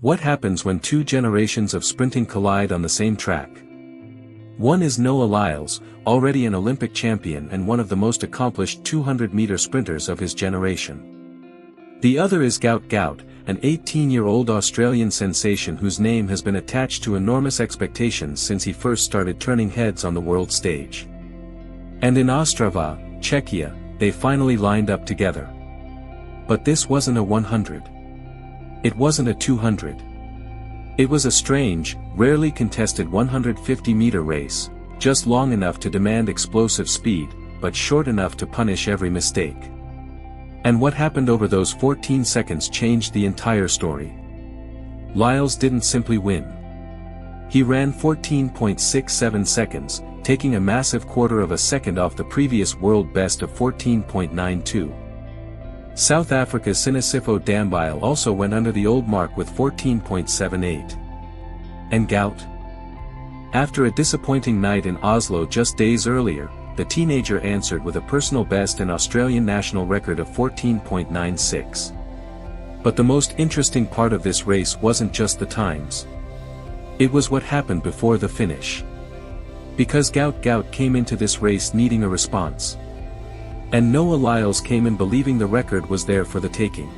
What happens when two generations of sprinting collide on the same track? One is Noah Lyles, already an Olympic champion and one of the most accomplished 200-meter sprinters of his generation. The other is Gout Gout, an 18-year-old Australian sensation whose name has been attached to enormous expectations since he first started turning heads on the world stage. And in Ostrava, Czechia, they finally lined up together. But this wasn't a 100. It wasn't a 200. It was a strange, rarely contested 150-meter race, just long enough to demand explosive speed, but short enough to punish every mistake. And what happened over those 14 seconds changed the entire story. Lyles didn't simply win. He ran 14.67 seconds, taking a massive quarter of a second off the previous world best of 14.92. South Africa's Sinisifo Dambile also went under the old mark with 14.78. And Gout? After a disappointing night in Oslo just days earlier, the teenager answered with a personal best and Australian national record of 14.96. But the most interesting part of this race wasn't just the times. It was what happened before the finish. Because Gout Gout came into this race needing a response. And Noah Lyles came in believing the record was there for the taking.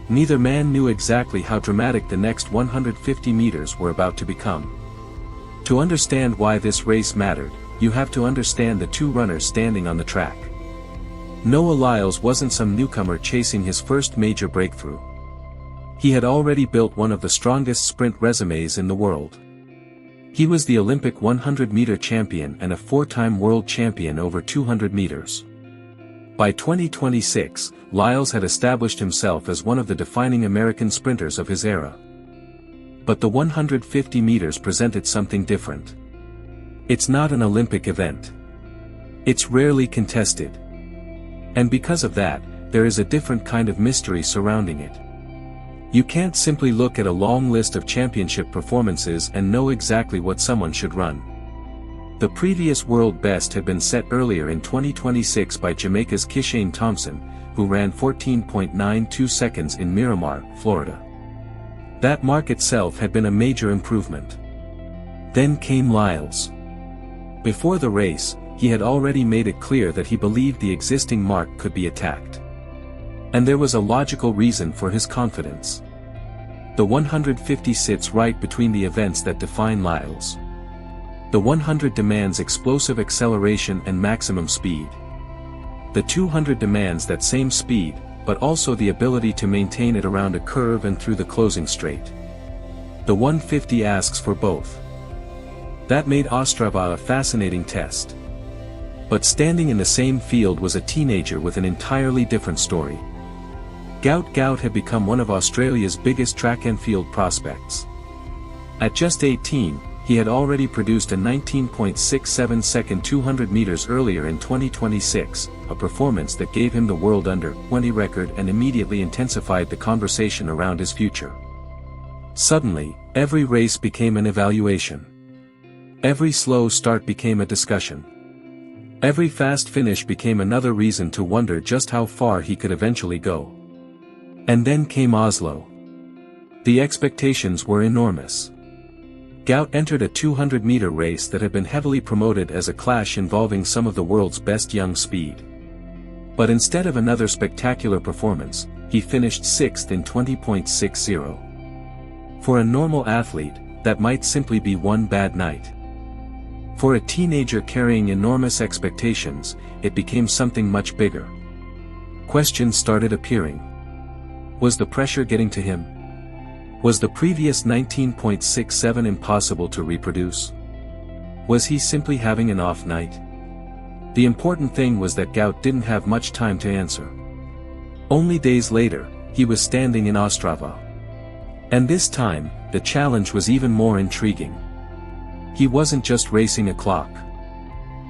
Neither man knew exactly how dramatic the next 150 meters were about to become. To understand why this race mattered, you have to understand the two runners standing on the track. Noah Lyles wasn't some newcomer chasing his first major breakthrough. He had already built one of the strongest sprint resumes in the world. He was the Olympic 100-meter champion and a four-time world champion over 200 meters. By 2026, Lyles had established himself as one of the defining American sprinters of his era. But the 150 meters presented something different. It's not an Olympic event. It's rarely contested. And because of that, there is a different kind of mystery surrounding it. You can't simply look at a long list of championship performances and know exactly what someone should run. The previous world best had been set earlier in 2026 by Jamaica's Kishane Thompson, who ran 14.92 seconds in Miramar, Florida. That mark itself had been a major improvement. Then came Lyles. Before the race, he had already made it clear that he believed the existing mark could be attacked. And there was a logical reason for his confidence. The 150 sits right between the events that define Lyles. The 100 demands explosive acceleration and maximum speed. The 200 demands that same speed, but also the ability to maintain it around a curve and through the closing straight. The 150 asks for both. That made Ostrava a fascinating test. But standing in the same field was a teenager with an entirely different story. Gout Gout had become one of Australia's biggest track and field prospects. At just 18, he had already produced a 19.67 second 200 meters earlier in 2026, a performance that gave him the world under 20 record and immediately intensified the conversation around his future. Suddenly, every race became an evaluation. Every slow start became a discussion. Every fast finish became another reason to wonder just how far he could eventually go. And then came Oslo. The expectations were enormous. Gout entered a 200-meter race that had been heavily promoted as a clash involving some of the world's best young speed. But instead of another spectacular performance, he finished 6th in 20.60. For a normal athlete, that might simply be one bad night. For a teenager carrying enormous expectations, it became something much bigger. Questions started appearing. Was the pressure getting to him? Was the previous 19.67 impossible to reproduce? Was he simply having an off night? The important thing was that Gout didn't have much time to answer. Only days later, he was standing in Ostrava. And this time, the challenge was even more intriguing. He wasn't just racing a clock.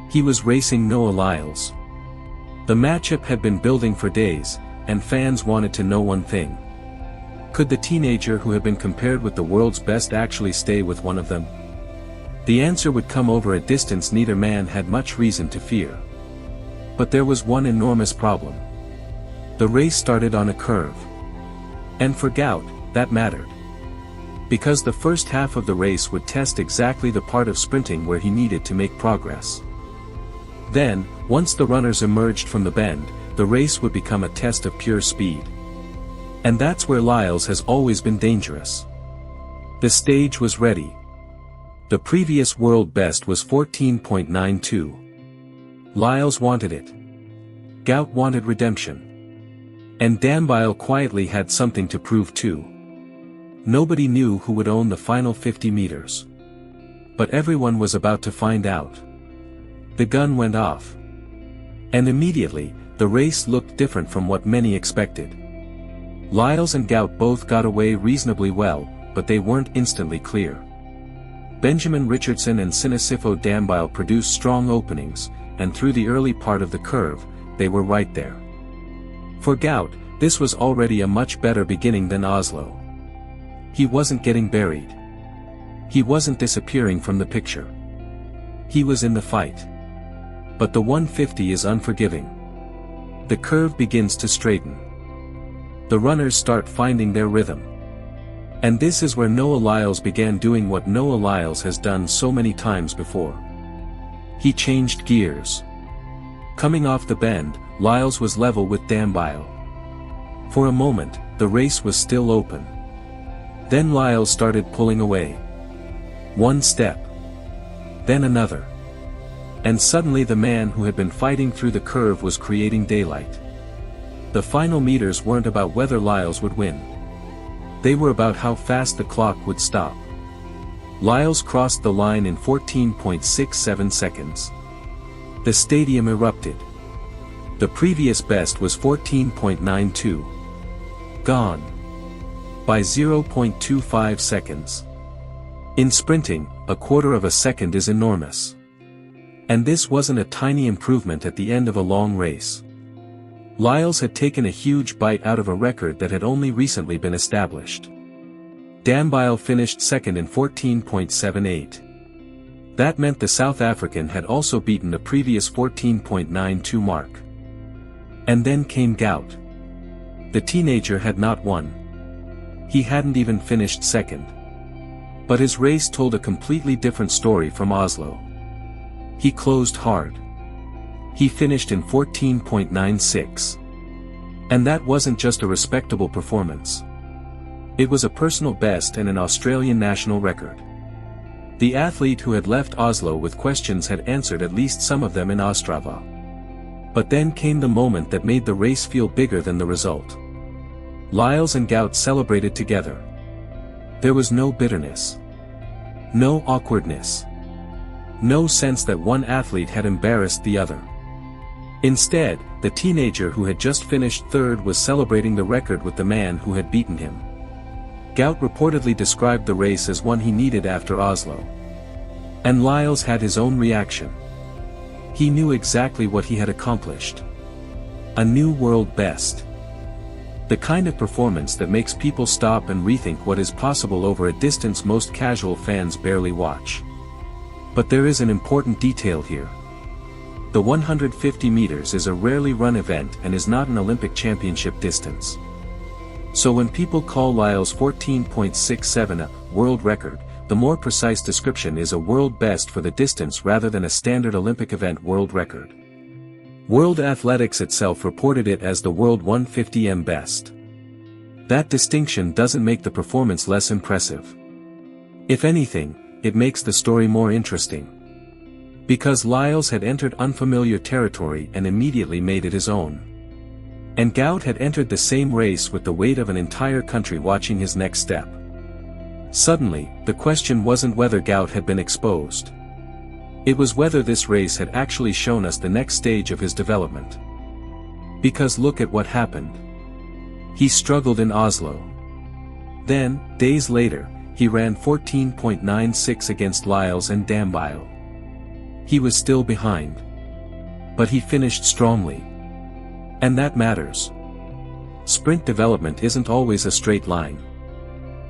He was racing Noah Lyles. The matchup had been building for days, and fans wanted to know one thing. Could the teenager who had been compared with the world's best actually stay with one of them? The answer would come over a distance neither man had much reason to fear. But there was one enormous problem. The race started on a curve. And for Gout, that mattered. Because the first half of the race would test exactly the part of sprinting where he needed to make progress. Then, once the runners emerged from the bend, the race would become a test of pure speed. And that's where Lyles has always been dangerous. The stage was ready. The previous world best was 14.92. Lyles wanted it. Gout wanted redemption. And Dambile quietly had something to prove too. Nobody knew who would own the final 50 meters. But everyone was about to find out. The gun went off. And immediately, the race looked different from what many expected. Lyles and Gout both got away reasonably well, but they weren't instantly clear. Benjamin Richardson and Sinisifo Dambile produced strong openings, and through the early part of the curve, they were right there. For Gout, this was already a much better beginning than Oslo. He wasn't getting buried. He wasn't disappearing from the picture. He was in the fight. But the 150 is unforgiving. The curve begins to straighten. The runners start finding their rhythm. And this is where Noah Lyles began doing what Noah Lyles has done so many times before. He changed gears. Coming off the bend, Lyles was level with Dambile. For a moment, the race was still open. Then Lyles started pulling away. One step. Then another. And suddenly the man who had been fighting through the curve was creating daylight. The final meters weren't about whether Lyles would win. They were about how fast the clock would stop. Lyles crossed the line in 14.67 seconds. The stadium erupted. The previous best was 14.92. Gone. By 0.25 seconds. In sprinting, a quarter of a second is enormous. And this wasn't a tiny improvement at the end of a long race. Lyles had taken a huge bite out of a record that had only recently been established. Dambile finished second in 14.78. That meant the South African had also beaten the previous 14.92 mark. And then came Gout. The teenager had not won. He hadn't even finished second. But his race told a completely different story from Oslo. He closed hard. He finished in 14.96. And that wasn't just a respectable performance. It was a personal best and an Australian national record. The athlete who had left Oslo with questions had answered at least some of them in Ostrava. But then came the moment that made the race feel bigger than the result. Lyles and Gout celebrated together. There was no bitterness. No awkwardness. No sense that one athlete had embarrassed the other. Instead, the teenager who had just finished third was celebrating the record with the man who had beaten him. Gout reportedly described the race as one he needed after Oslo. And Lyles had his own reaction. He knew exactly what he had accomplished. A new world best. The kind of performance that makes people stop and rethink what is possible over a distance most casual fans barely watch. But there is an important detail here. The 150 meters is a rarely run event and is not an Olympic championship distance. So when people call Lyles 14.67 a world record, the more precise description is a world best for the distance rather than a standard Olympic event world record. World Athletics itself reported it as the World 150m best. That distinction doesn't make the performance less impressive. If anything, it makes the story more interesting. Because Lyles had entered unfamiliar territory and immediately made it his own. And Gout had entered the same race with the weight of an entire country watching his next step. Suddenly, the question wasn't whether Gout had been exposed. It was whether this race had actually shown us the next stage of his development. Because look at what happened. He struggled in Oslo. Then, days later, he ran 14.96 against Lyles and Dambile. He was still behind. But he finished strongly. And that matters. Sprint development isn't always a straight line.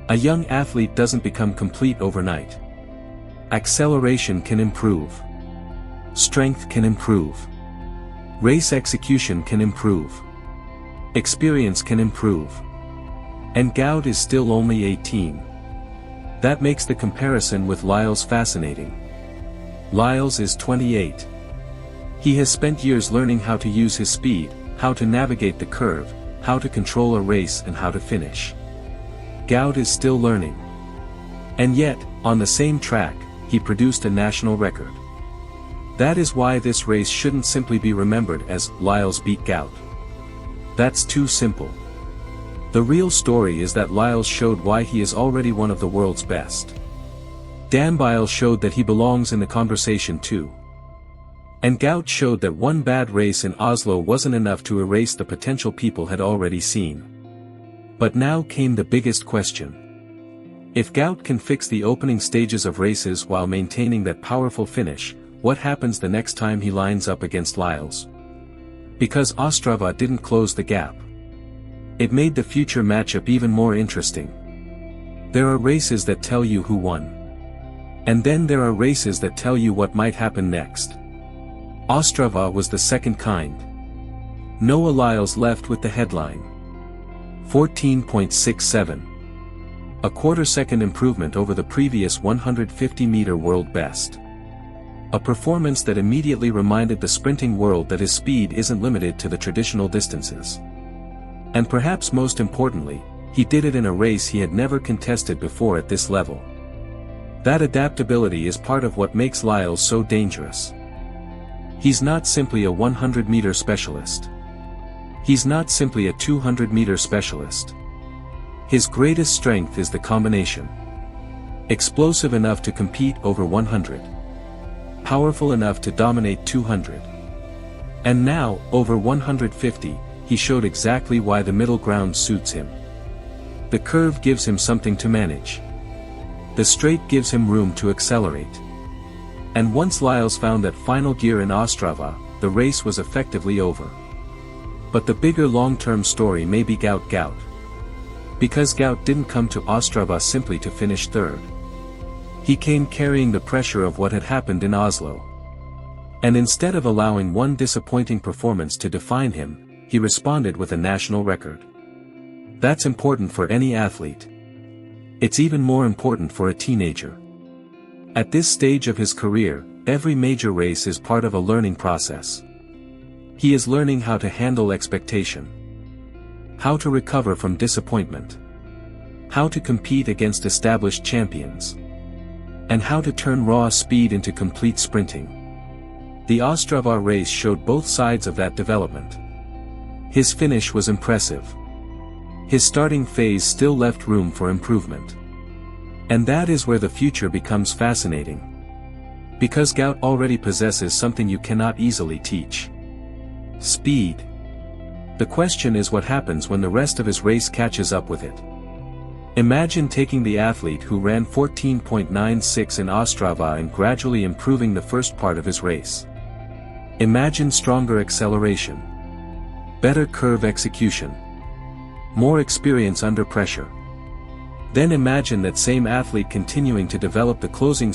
A young athlete doesn't become complete overnight. Acceleration can improve. Strength can improve. Race execution can improve. Experience can improve. And Gout is still only 18. That makes the comparison with Lyles fascinating. Lyles is 28. He has spent years learning how to use his speed, how to navigate the curve, how to control a race and how to finish. Gout is still learning. And yet, on the same track, he produced a national record. That is why this race shouldn't simply be remembered as Lyles beat Gout. That's too simple. The real story is that Lyles showed why he is already one of the world's best. Lyles showed that he belongs in the conversation too. And Gout showed that one bad race in Oslo wasn't enough to erase the potential people had already seen. But now came the biggest question. If Gout can fix the opening stages of races while maintaining that powerful finish, what happens the next time he lines up against Lyles? Because Ostrava didn't close the gap. It made the future matchup even more interesting. There are races that tell you who won. And then there are races that tell you what might happen next. Ostrava was the second kind. Noah Lyles left with the headline. 14.67. A quarter-second improvement over the previous 150-meter world best. A performance that immediately reminded the sprinting world that his speed isn't limited to the traditional distances. And perhaps most importantly, he did it in a race he had never contested before at this level. That adaptability is part of what makes Lyles so dangerous. He's not simply a 100-meter specialist. He's not simply a 200-meter specialist. His greatest strength is the combination. Explosive enough to compete over 100. Powerful enough to dominate 200. And now, over 150, he showed exactly why the middle ground suits him. The curve gives him something to manage. The straight gives him room to accelerate. And once Lyles found that final gear in Ostrava, the race was effectively over. But the bigger long-term story may be Gout Gout. Because Gout didn't come to Ostrava simply to finish third. He came carrying the pressure of what had happened in Oslo. And instead of allowing one disappointing performance to define him, he responded with a national record. That's important for any athlete. It's even more important for a teenager. At this stage of his career, every major race is part of a learning process. He is learning how to handle expectation. How to recover from disappointment. How to compete against established champions. And how to turn raw speed into complete sprinting. The Ostrava race showed both sides of that development. His finish was impressive. His starting phase still left room for improvement. And that is where the future becomes fascinating. Because Gout already possesses something you cannot easily teach. Speed. The question is what happens when the rest of his race catches up with it. Imagine taking the athlete who ran 14.96 in Ostrava and gradually improving the first part of his race. Imagine stronger acceleration. Better curve execution. More experience under pressure. Then imagine that same athlete continuing to develop the closing